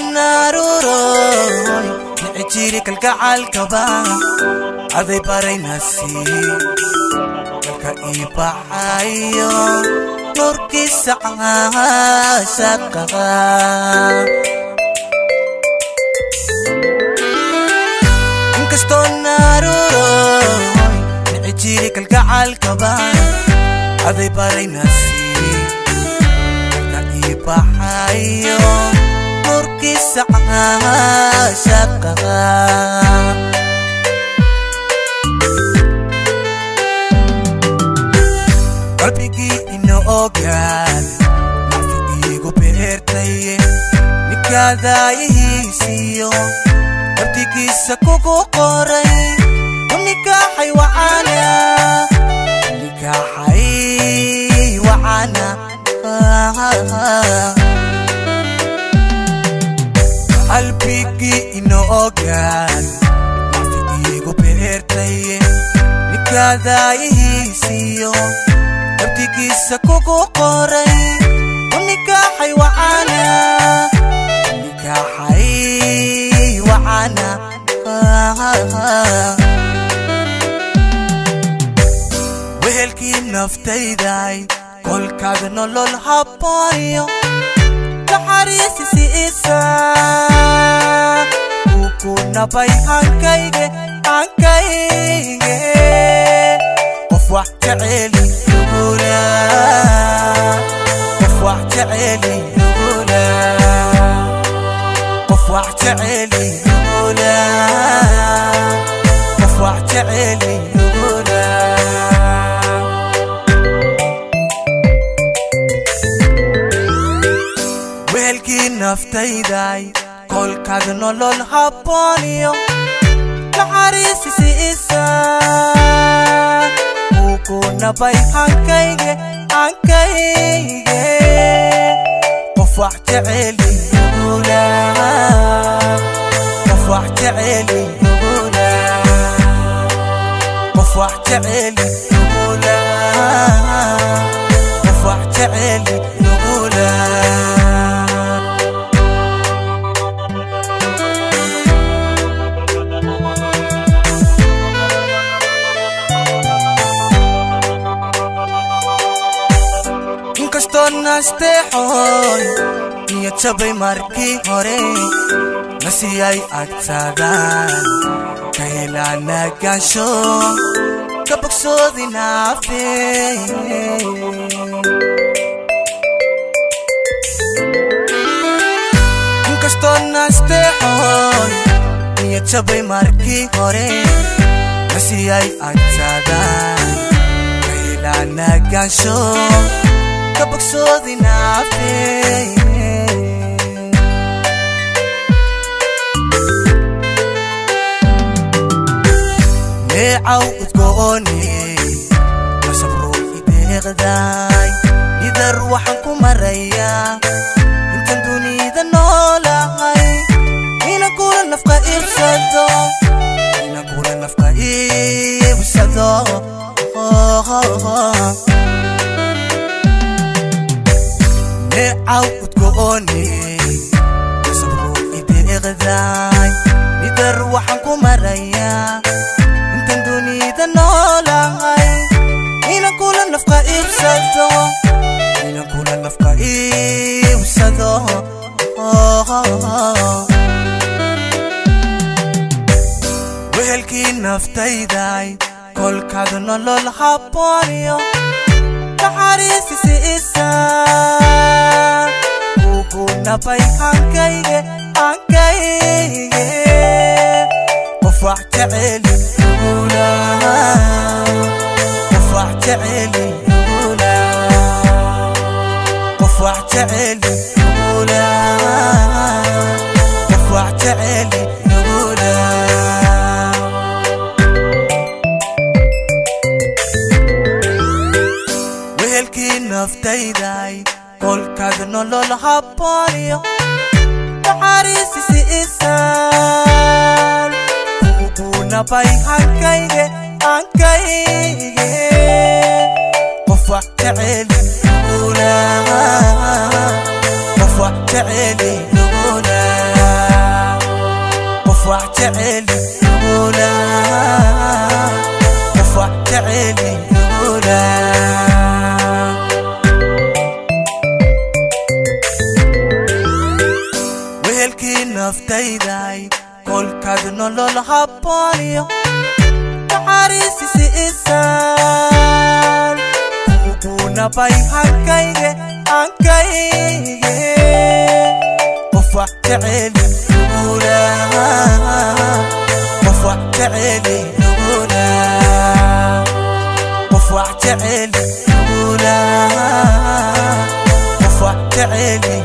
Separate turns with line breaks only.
naruroy nicjiri kalgacalkaba aday baray nasiib dalka ii baxayo nurkiisa caashaqa inkastoo naruroy nicjiri kalgacalkaba aday baray nasiib dalka ii baxayo nurkiisa caashaqa qalbigii ina ogaan nafti iigu beertaye nikaadaayihiisiyo abdigiisa kugu qoray unikaaxay wacana qalbigii ina ogaan nafti iigu beertaye nikaadaayihiisiyo abdigiisa kugu qoray unikaaxay wacana wehelkii naftayday kolkaaga nolol habooyo naxariisisi isa ku nabay hankayge qof wax jeceli qof wax jeceli qof wax jeceli qof wax jeceli wehelkii naftayday kolkaaga nolol habooyo naxariisisi isa ku nabay hankayge qof wax jeceli qof wax jeceli qof wax jeceli qof wax jeceli inkastoo nasteexoy niyad jabay markii hore nasiyay agtaadaan ka helaa nagaansho ka bogsoodi naafe inkastoo nasteexoy niyad jabay markii hore nasiyay agtaadaan ka helaa nagaansho ka bogsoodi naafe neecaw udgooni nasabro ideeqday idar waxaan ku marayaa intan dunida noolahay ina kula nafqa iibsado neecaw udgooni nasabro ideeqday idar waxaan ku marayaa intan dunida noolahay ina kula nafqa iibsado wehelkii naftayday kolkaaga nolol habooyo naxariisisi isa ku nabay hankayge qof wax jeceli qof wax jeceli qof wax jeceli qof wax jeceli wehelkii naftayday kolkaaga nolol habooyo naxariisisi isa ku nabay hankayge qof wax jeceli qof wax jeceli تعالي هنا قفع تعالي هنا وهلكي نفتيداي كل كادنو للحبانيو تعريسي سيسان كوكونا باي هنكايجي قفع تعالي هنا قفع تعالي هنا قفع تعالي هنا قفع تعالي